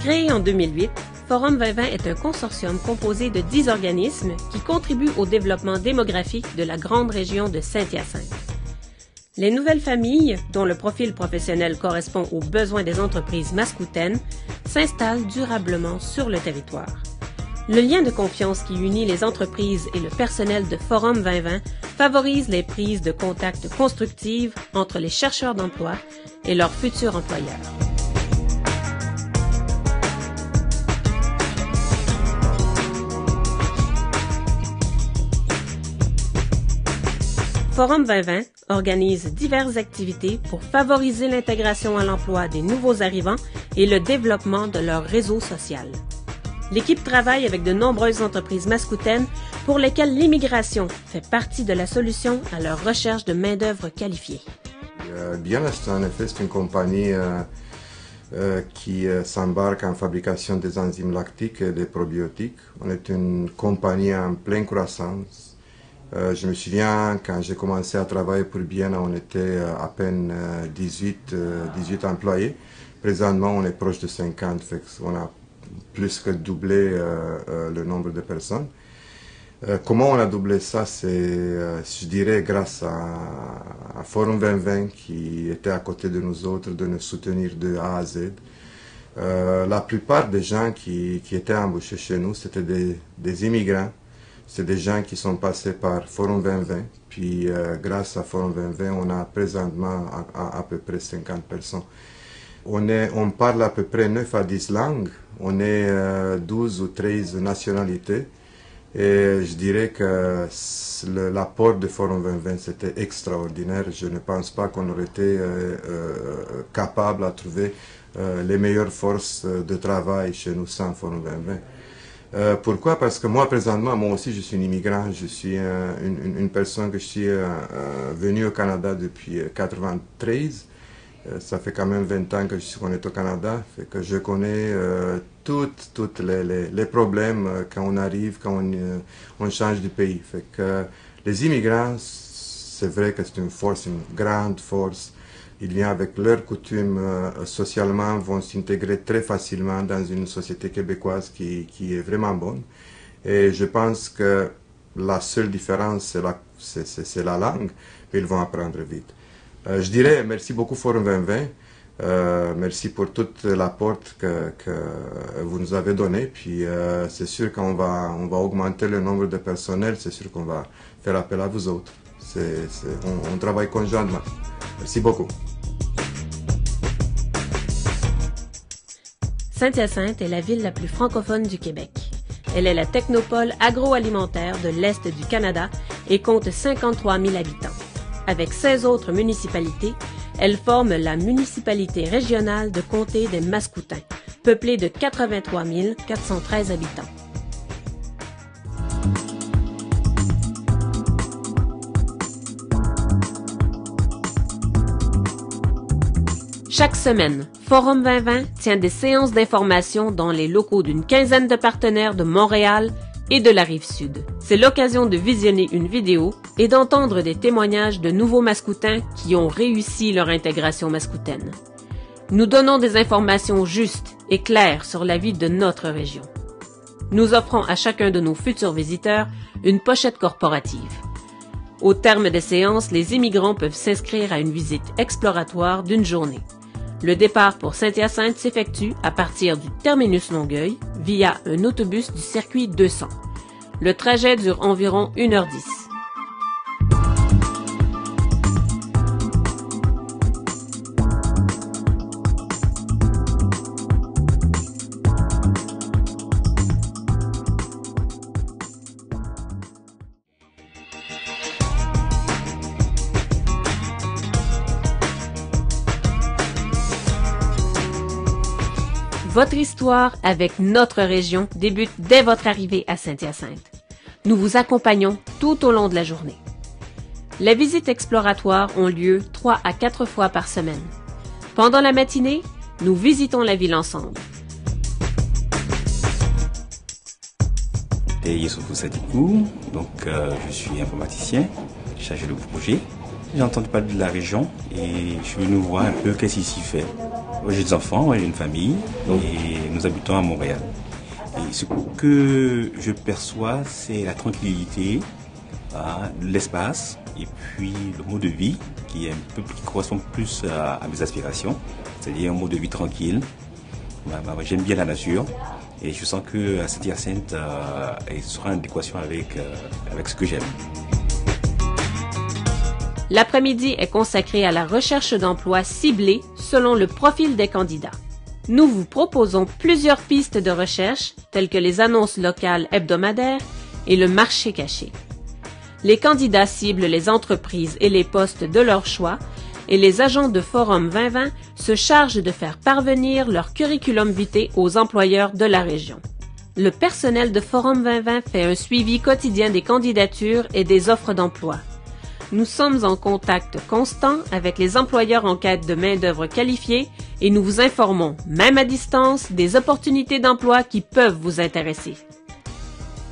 Créé en 2008, Forum 2020 est un consortium composé de 10 organismes qui contribuent au développement démographique de la grande région de Saint-Hyacinthe. Les nouvelles familles, dont le profil professionnel correspond aux besoins des entreprises mascoutaines, s'installent durablement sur le territoire. Le lien de confiance qui unit les entreprises et le personnel de Forum 2020 favorise les prises de contact constructives entre les chercheurs d'emploi et leurs futurs employeurs. Forum 2020 organise diverses activités pour favoriser l'intégration à l'emploi des nouveaux arrivants et le développement de leur réseau social. L'équipe travaille avec de nombreuses entreprises mascoutaines pour lesquelles l'immigration fait partie de la solution à leur recherche de main-d'œuvre qualifiée. Bienest, en effet, c'est une compagnie qui s'embarque en fabrication des enzymes lactiques et des probiotiques. On est une compagnie en pleine croissance. Je me souviens, quand j'ai commencé à travailler pour Biena, on était à peine 18 employés. Présentement, on est proche de 50, fait on a plus que doublé le nombre de personnes. Comment on a doublé ça? C'est, je dirais, grâce à Forum 2020 qui était à côté de nous autres, de nous soutenir de A à Z. La plupart des gens qui étaient embauchés chez nous, c'était des immigrants. C'est des gens qui sont passés par Forum 2020. Puis, grâce à Forum 2020, on a présentement à peu près 50 personnes. On parle à peu près 9 à 10 langues. On est 12 ou 13 nationalités. Et je dirais que l'apport de Forum 2020, c'était extraordinaire. Je ne pense pas qu'on aurait été capable de trouver les meilleures forces de travail chez nous sans Forum 2020. Pourquoi? Parce que moi, présentement, moi aussi, je suis un immigrant. Je suis une personne que je suis venue au Canada depuis 1993. Ça fait quand même 20 ans qu'on est au Canada. Fait que je connais tous les problèmes quand on arrive, quand on change de pays. Fait que les immigrants, c'est vrai que c'est une force, une grande force. Ils viennent avec leurs coutumes socialement, vont s'intégrer très facilement dans une société québécoise qui est vraiment bonne. Et je pense que la seule différence, c'est la langue, mais ils vont apprendre vite. Je dirais merci beaucoup Forum 2020, merci pour toute l'apport que vous nous avez donné. Puis c'est sûr qu'on va augmenter le nombre de personnel, c'est sûr qu'on va faire appel à vous autres. On travaille conjointement. Merci beaucoup. Saint-Hyacinthe est la ville la plus francophone du Québec. Elle est la technopole agroalimentaire de l'Est du Canada et compte 53 000 habitants. Avec 16 autres municipalités, elle forme la municipalité régionale de comté des Mascoutins, peuplée de 83 413 habitants. Chaque semaine, Forum 2020 tient des séances d'information dans les locaux d'une quinzaine de partenaires de Montréal et de la Rive-Sud. C'est l'occasion de visionner une vidéo et d'entendre des témoignages de nouveaux mascoutins qui ont réussi leur intégration mascoutaine. Nous donnons des informations justes et claires sur la vie de notre région. Nous offrons à chacun de nos futurs visiteurs une pochette corporative. Au terme des séances, les immigrants peuvent s'inscrire à une visite exploratoire d'une journée. Le départ pour Saint-Hyacinthe s'effectue à partir du terminus Longueuil via un autobus du circuit 200. Le trajet dure environ 1h10. Votre histoire avec notre région débute dès votre arrivée à Saint-Hyacinthe. Nous vous accompagnons tout au long de la journée. Les visites exploratoires ont lieu 3 à 4 fois par semaine. Pendant la matinée, nous visitons la ville ensemble. Et Youssoufou Sadikou, donc je suis informaticien, chargé de projet. J'ai entendu parler de la région et je suis venu voir un peu qu'est-ce qu'il s'y fait. J'ai des enfants, j'ai une famille et nous habitons à Montréal. Et ce que je perçois, c'est la tranquillité, l'espace et puis le mode de vie qui correspond plus à mes aspirations, c'est-à-dire un mode de vie tranquille. J'aime bien la nature et je sens que Saint-Hyacinthe sera en adéquation avec ce que j'aime. L'après-midi est consacré à la recherche d'emploi ciblée selon le profil des candidats. Nous vous proposons plusieurs pistes de recherche, telles que les annonces locales hebdomadaires et le marché caché. Les candidats ciblent les entreprises et les postes de leur choix et les agents de Forum 2020 se chargent de faire parvenir leur curriculum vitae aux employeurs de la région. Le personnel de Forum 2020 fait un suivi quotidien des candidatures et des offres d'emploi. Nous sommes en contact constant avec les employeurs en quête de main-d'œuvre qualifiée et nous vous informons, même à distance, des opportunités d'emploi qui peuvent vous intéresser.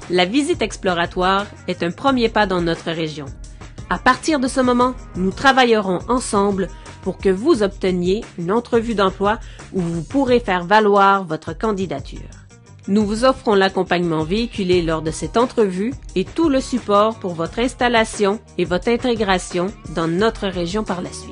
La visite exploratoire est un premier pas dans notre région. À partir de ce moment, nous travaillerons ensemble pour que vous obteniez une entrevue d'emploi où vous pourrez faire valoir votre candidature. Nous vous offrons l'accompagnement véhiculé lors de cette entrevue et tout le support pour votre installation et votre intégration dans notre région par la suite.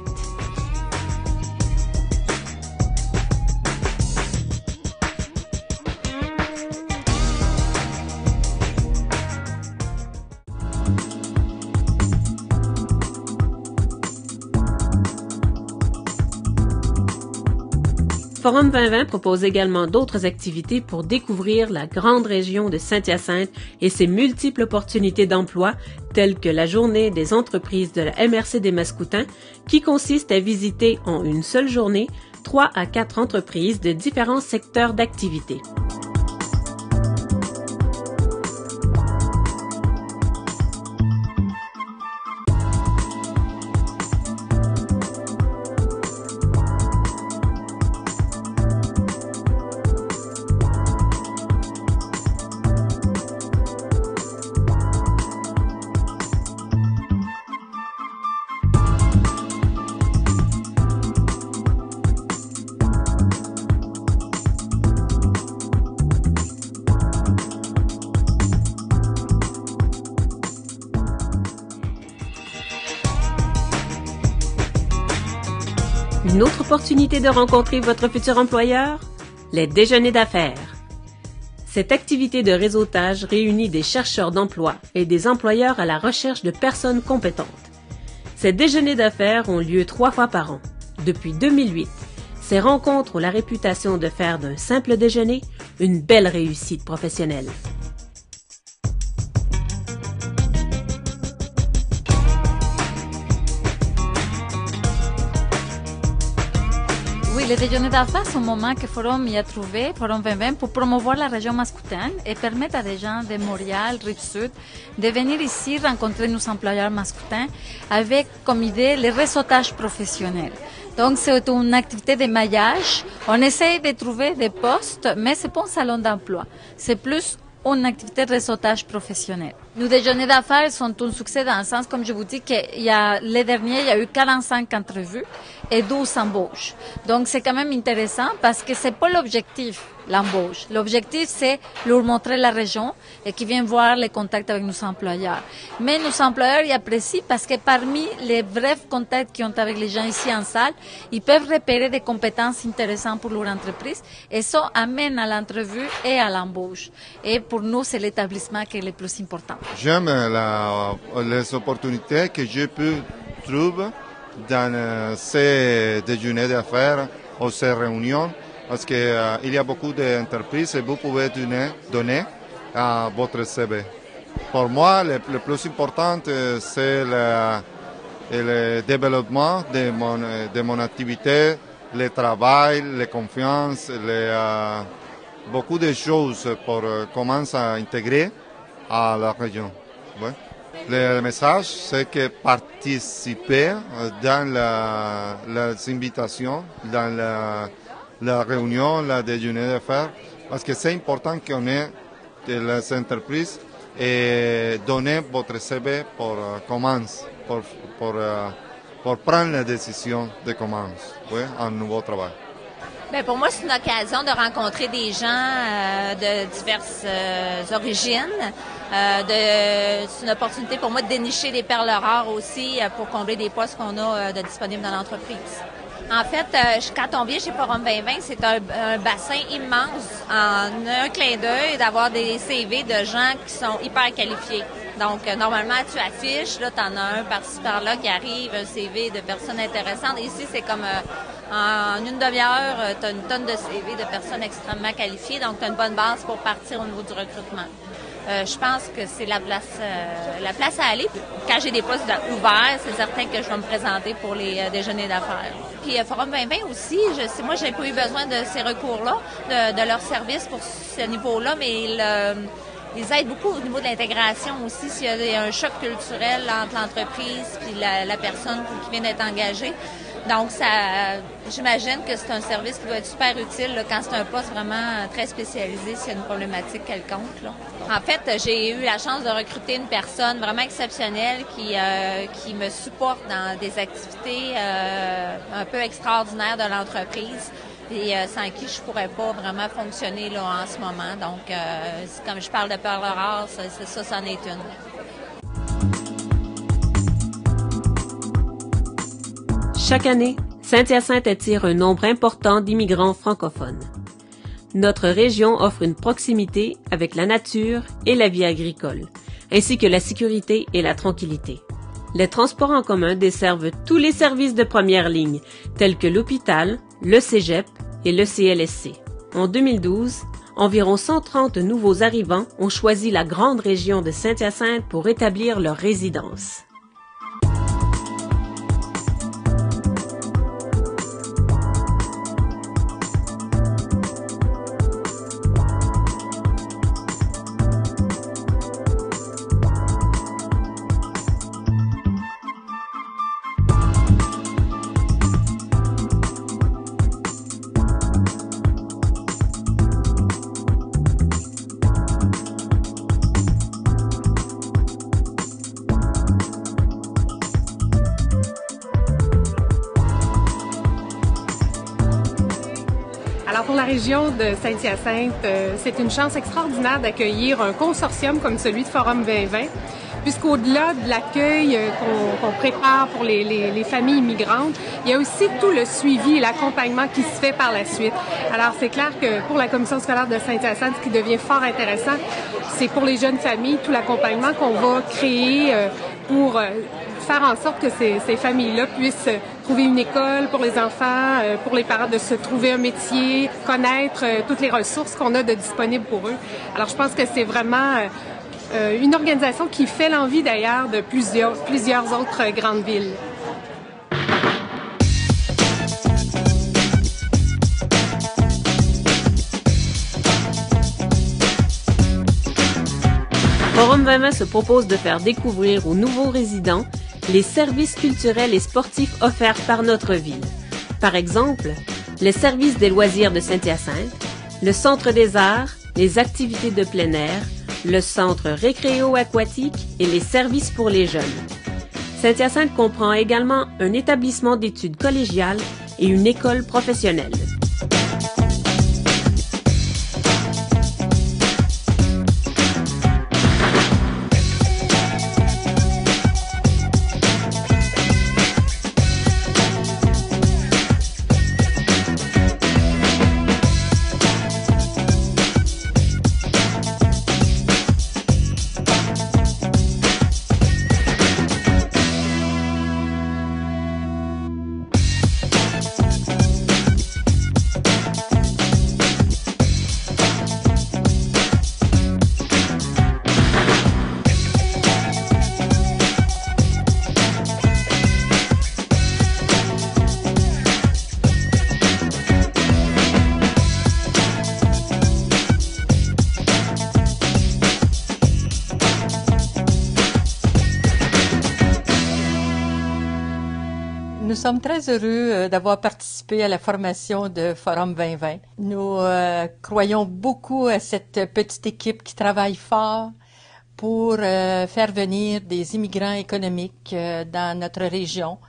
Forum 2020 propose également d'autres activités pour découvrir la grande région de Saint-Hyacinthe et ses multiples opportunités d'emploi, telles que la journée des entreprises de la MRC des Mascoutins, qui consiste à visiter en une seule journée 3 à 4 entreprises de différents secteurs d'activité. Une autre opportunité de rencontrer votre futur employeur? Les déjeuners d'affaires. Cette activité de réseautage réunit des chercheurs d'emploi et des employeurs à la recherche de personnes compétentes. Ces déjeuners d'affaires ont lieu 3 fois par an. Depuis 2008, ces rencontres ont la réputation de faire d'un simple déjeuner une belle réussite professionnelle. Oui, les déjeuners d'affaires sont un moment que Forum y a trouvé, Forum 2020, pour promouvoir la région mascoutaine et permettre à des gens de Montréal, Rive-Sud, de venir ici rencontrer nos employeurs mascoutins avec comme idée le réseautage professionnel. Donc, c'est une activité de maillage. On essaye de trouver des postes, mais c'est pas un salon d'emploi. C'est plus une activité de réseautage professionnel. Nos déjeuners d'affaires sont un succès dans le sens, comme je vous dis, les derniers, il y a eu 45 entrevues et 12 embauches. Donc, c'est quand même intéressant parce que c'est pas l'objectif, l'embauche. L'objectif, c'est leur montrer la région et qu'ils viennent voir les contacts avec nos employeurs. Mais nos employeurs y apprécient parce que parmi les vrais contacts qu'ils ont avec les gens ici en salle, ils peuvent repérer des compétences intéressantes pour leur entreprise et ça amène à l'entrevue et à l'embauche. Et pour nous, c'est l'établissement qui est le plus important. J'aime les opportunités que je peux trouver dans ces déjeuners d'affaires ou ces réunions parce qu'il y a beaucoup d'entreprises et vous pouvez donner à votre CV. Pour moi, le plus important, c'est le développement de mon activité, le travail, la confiance, beaucoup de choses pour commencer à intégrer à la région. Ouais. Le message, c'est que participer dans les invitations, dans la réunion, la déjeuner d'affaires, parce que c'est important qu'on ait les entreprises et donner votre CV pour commencer, pour prendre la décision de commencer un nouveau travail. Bien, pour moi, c'est une occasion de rencontrer des gens de diverses origines. C'est une opportunité pour moi de dénicher des perles rares aussi pour combler des postes qu'on a de disponibles dans l'entreprise. En fait, quand on vient chez Forum 2020, c'est un bassin immense en un clin d'œil d'avoir des CV de gens qui sont hyper qualifiés. Donc, normalement, tu affiches, là, tu en as un par-ci, par-là qui arrive, un CV de personnes intéressantes. Ici, c'est comme en une demi-heure, tu as une tonne de CV de personnes extrêmement qualifiées. Donc, tu as une bonne base pour partir au niveau du recrutement. Je pense que c'est la place à aller. Quand j'ai des postes ouverts, c'est certain que je vais me présenter pour les déjeuners d'affaires. Puis Forum 2020 aussi, moi, j'ai pas eu besoin de ces recours-là, de leurs services pour ce niveau-là, mais ils aident beaucoup au niveau de l'intégration aussi. S'il y a un choc culturel entre l'entreprise et la personne qui vient d'être engagée. Donc, j'imagine que c'est un service qui va être super utile là, quand c'est un poste vraiment très spécialisé, s'il y a une problématique quelconque. Là. En fait, j'ai eu la chance de recruter une personne vraiment exceptionnelle qui me supporte dans des activités un peu extraordinaires de l'entreprise et sans qui je pourrais pas vraiment fonctionner là, en ce moment. Donc, comme je parle de perles rares, ça, c'en est une. Chaque année, Saint-Hyacinthe attire un nombre important d'immigrants francophones. Notre région offre une proximité avec la nature et la vie agricole, ainsi que la sécurité et la tranquillité. Les transports en commun desservent tous les services de première ligne, tels que l'hôpital, le cégep et le CLSC. En 2012, environ 130 nouveaux arrivants ont choisi la grande région de Saint-Hyacinthe pour établir leur résidence. Alors pour la région de Saint-Hyacinthe, c'est une chance extraordinaire d'accueillir un consortium comme celui de Forum 2020, puisqu'au-delà de l'accueil qu'on prépare pour les familles immigrantes, il y a aussi tout le suivi et l'accompagnement qui se fait par la suite. Alors c'est clair que pour la commission scolaire de Saint-Hyacinthe, ce qui devient fort intéressant, c'est pour les jeunes familles, tout l'accompagnement qu'on va créer pour faire en sorte que ces familles-là puissent trouver une école pour les enfants, pour les parents de se trouver un métier, connaître toutes les ressources qu'on a de disponibles pour eux. Alors je pense que c'est vraiment une organisation qui fait l'envie d'ailleurs de plusieurs autres grandes villes. Forum 2020 se propose de faire découvrir aux nouveaux résidents les services culturels et sportifs offerts par notre ville. Par exemple, les services des loisirs de Saint-Hyacinthe, le Centre des arts, les activités de plein air, le centre récréo-aquatique et les services pour les jeunes. Saint-Hyacinthe comprend également un établissement d'études collégiales et une école professionnelle. Nous sommes très heureux d'avoir participé à la formation de Forum 2020. Nous croyons beaucoup à cette petite équipe qui travaille fort pour faire venir des immigrants économiques dans notre région,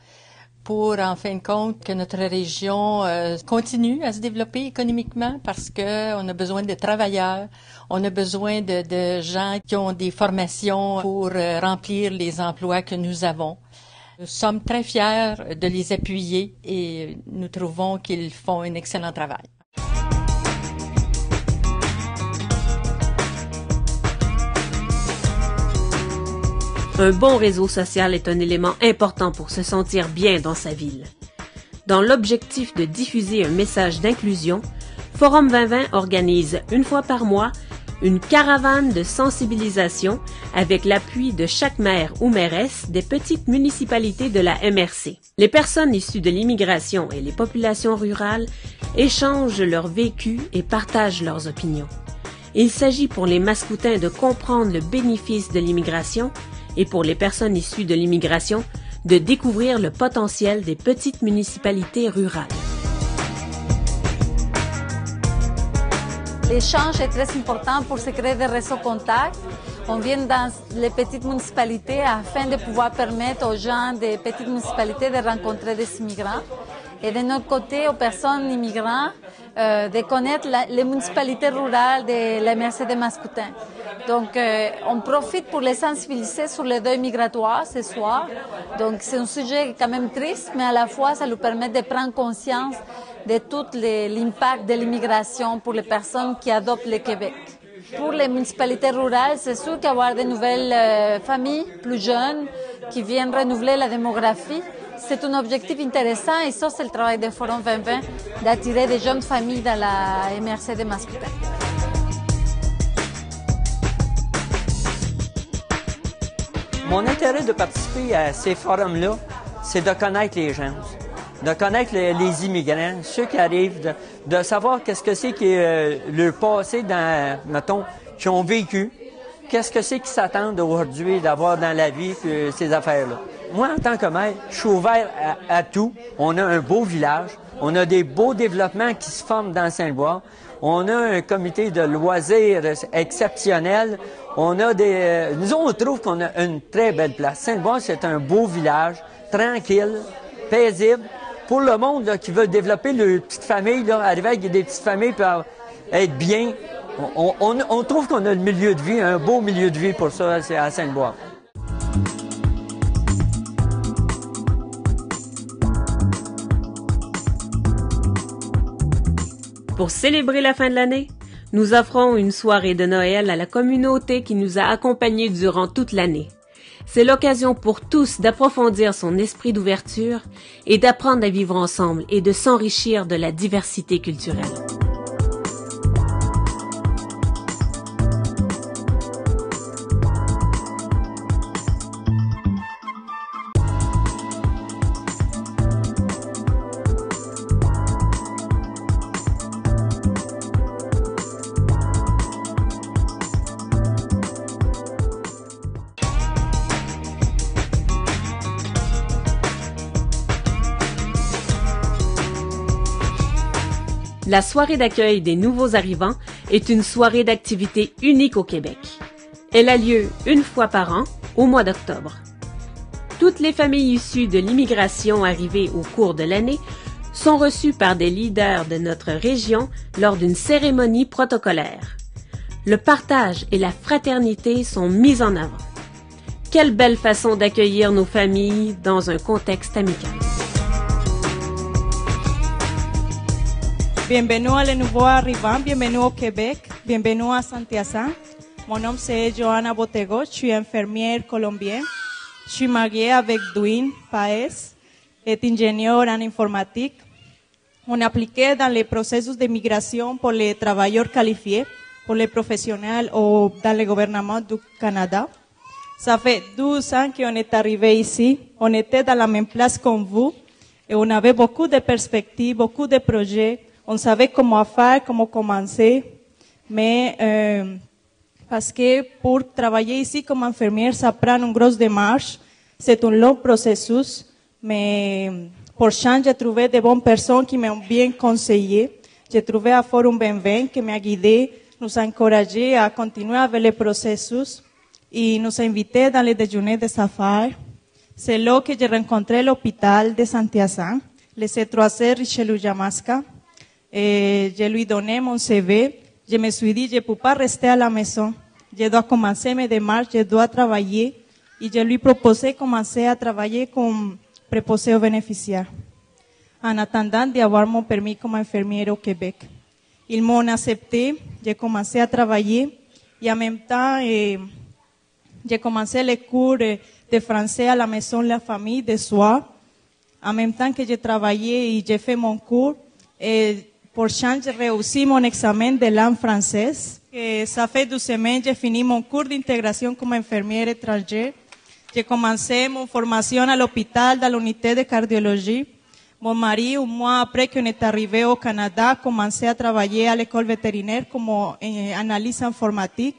pour, en fin de compte, que notre région continue à se développer économiquement parce que on a besoin de travailleurs, on a besoin de gens qui ont des formations pour remplir les emplois que nous avons. Nous sommes très fiers de les appuyer et nous trouvons qu'ils font un excellent travail. Un bon réseau social est un élément important pour se sentir bien dans sa ville. Dans l'objectif de diffuser un message d'inclusion, Forum 2020 organise une fois par mois une caravane de sensibilisation avec l'appui de chaque maire ou mairesse des petites municipalités de la MRC. Les personnes issues de l'immigration et les populations rurales échangent leur vécu et partagent leurs opinions. Il s'agit pour les Mascoutins de comprendre le bénéfice de l'immigration et pour les personnes issues de l'immigration de découvrir le potentiel des petites municipalités rurales. L'échange est très important pour se créer des réseaux contacts. On vient dans les petites municipalités afin de pouvoir permettre aux gens des petites municipalités de rencontrer des immigrants. Et de notre côté, aux personnes immigrantes, de connaître les municipalités rurales de la MRC de Mascoutin. Donc, on profite pour les sensibiliser sur le deuil migratoire ce soir. Donc, c'est un sujet quand même triste, mais à la fois, ça nous permet de prendre conscience de tout l'impact de l'immigration pour les personnes qui adoptent le Québec. Pour les municipalités rurales, c'est sûr qu'avoir de nouvelles familles plus jeunes qui viennent renouveler la démographie, c'est un objectif intéressant et ça, c'est le travail de Forum 2020, d'attirer des jeunes familles dans la MRC de Mascoutin. Mon intérêt de participer à ces forums-là, c'est de connaître les gens, de connaître les immigrants, ceux qui arrivent, de savoir qu'est-ce que c'est qui est le passé dans, mettons, qui ont vécu, qu'est-ce que c'est qu'ils s'attendent aujourd'hui d'avoir dans la vie, ces affaires-là. Moi, en tant que maire, je suis ouvert à tout. On a un beau village, on a des beaux développements qui se forment dans Sainte-Bois, on a un comité de loisirs exceptionnel, on a nous, on trouve qu'on a une très belle place. Sainte-Bois, c'est un beau village, tranquille, paisible, pour le monde là, qui veut développer leur petite famille, là, arriver avec des petites familles pour être bien. On trouve qu'on a le milieu de vie, un beau milieu de vie pour ça, c'est à Sainte-Bois. Pour célébrer la fin de l'année, nous offrons une soirée de Noël à la communauté qui nous a accompagnés durant toute l'année. C'est l'occasion pour tous d'approfondir son esprit d'ouverture et d'apprendre à vivre ensemble et de s'enrichir de la diversité culturelle. La soirée d'accueil des nouveaux arrivants est une soirée d'activité unique au Québec. Elle a lieu une fois par an, au mois d'octobre. Toutes les familles issues de l'immigration arrivées au cours de l'année sont reçues par des leaders de notre région lors d'une cérémonie protocolaire. Le partage et la fraternité sont mis en avant. Quelle belle façon d'accueillir nos familles dans un contexte amical. Bienvenue à les nouveaux arrivants, bienvenue au Québec, bienvenue à Saint-Hyacinthe. Mon nom c'est Johanna Botego, je suis infirmière colombienne. Je suis mariée avec Dwayne Paez, est ingénieur en informatique. On appliqué dans les processus de migration pour les travailleurs qualifiés, pour les professionnels ou dans le gouvernement du Canada. Ça fait 12 ans qu'on est arrivé ici. On était dans la même place que vous et on avait beaucoup de perspectives, beaucoup de projets. On savait comment faire, comment commencer, mais parce que pour travailler ici comme infirmière, ça prend une grosse démarche. C'est un long processus, mais pour chance, j'ai trouvé de bonnes personnes qui m'ont bien conseillé. J'ai trouvé à Forum 2020 qui m'a guidé, nous a encouragé à continuer avec le processus et nous a invité dans les déjeuners de Safari. C'est là que j'ai rencontré l'hôpital de Saint-Hyacinthe, le C3C Richelieu Yamaska. Et je lui donné mon CV. Je me suis dit, je ne peux pas rester à la maison. Je dois commencer mes démarches, je dois travailler. Et je lui proposé de commencer à travailler comme préposé aux bénéficiaires, en attendant d'avoir mon permis comme infirmière au Québec. Ils m'ont accepté, j'ai commencé à travailler et en même temps, j'ai commencé les cours de français à la maison de la famille de soir. En même temps que j'ai travaillé et j'ai fait mon cours, et pour chance, j'ai réussi mon examen de langue française. Et ça fait 2 semaines, j'ai fini mon cours d'intégration comme infirmière étrangère. J'ai commencé mon formation à l'hôpital dans l'unité de cardiologie. Mon mari, 1 mois après qu'on est arrivé au Canada, a commencé à travailler à l'école vétérinaire comme analyste informatique.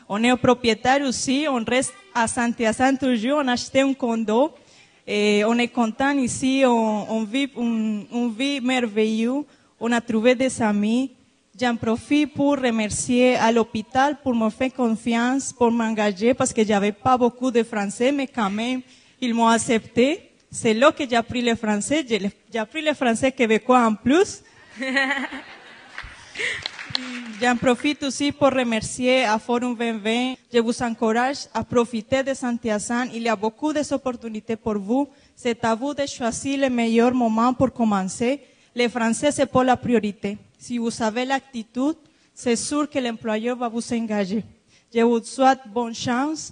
On est propriétaire aussi, on reste à Saint-Hyacinthe toujours, on a acheté un condo et on est content ici, on vit une vie merveilleuse, on a trouvé des amis. J'en profite pour remercier à l'hôpital pour me faire confiance, pour m'engager parce que j'avais pas beaucoup de français, mais quand même, ils m'ont accepté. C'est là que j'ai appris le français. J'ai appris le français québécois en plus. J'en profite aussi pour remercier à Forum 2020. Je vous encourage à profiter de Saint-Hyacinthe. Il y a beaucoup d'opportunités pour vous. C'est à vous de choisir le meilleur moment pour commencer. Le français, c'est pas la priorité. Si vous avez l'attitude, c'est sûr que l'employeur va vous engager. Je vous souhaite bonne chance.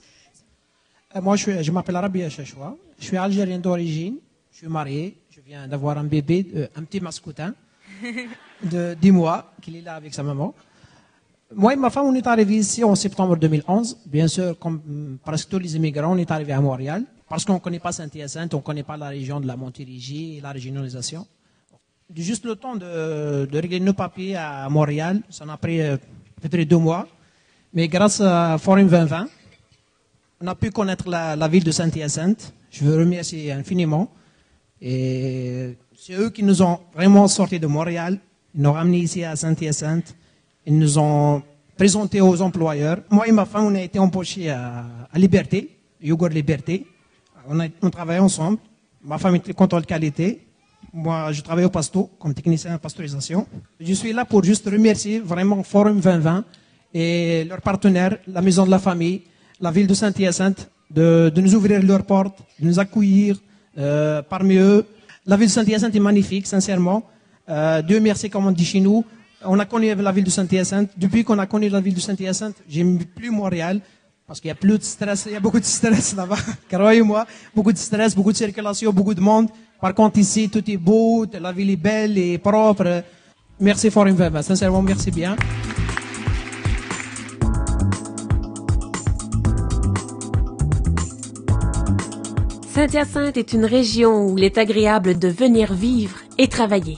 Moi, je m'appelle Rabia Chachoua. Je suis algérien d'origine. Je suis marié. Je viens d'avoir un bébé, un petit mascoutin de 10 mois, qu'il est là avec sa maman. Moi et ma femme, on est arrivés ici en septembre 2011. Bien sûr, comme presque tous les immigrants, on est arrivés à Montréal. Parce qu'on ne connaît pas Saint-Hyacinthe, on ne connaît pas la région de la Montérégie et la régionalisation. Juste le temps de régler nos papiers à Montréal, ça en a pris peut-être 2 mois. Mais grâce à Forum 2020, on a pu connaître la ville de Saint-Hyacinthe. Je veux remercier infiniment. Et c'est eux qui nous ont vraiment sortis de Montréal. Ils nous ont ramenés ici à Saint-Hyacinthe. Ils nous ont présentés aux employeurs. Moi et ma femme, on a été embauchés à Liberté, Yogourt Liberté. On travaillait ensemble. Ma femme était contrôle qualité. Moi, je travaille au pasto comme technicien de pasteurisation. Je suis là pour juste remercier vraiment Forum 2020 et leurs partenaires, la Maison de la Famille, la ville de Saint-Hyacinthe, de nous ouvrir leurs portes, de nous accueillir parmi eux. La ville de Saint-Hyacinthe est magnifique, sincèrement. Dieu merci, comme on dit chez nous. On a connu la ville de Saint-Hyacinthe. Depuis qu'on a connu la ville de Saint-Hyacinthe, j'aime plus Montréal. Parce qu'il y a plus de stress, il y a beaucoup de stress là-bas. Croyez-moi, beaucoup de stress, beaucoup de circulation, beaucoup de monde. Par contre, ici, tout est beau, la ville est belle et propre. Merci Forum 2020, sincèrement, merci bien. Saint-Hyacinthe est une région où il est agréable de venir vivre et travailler.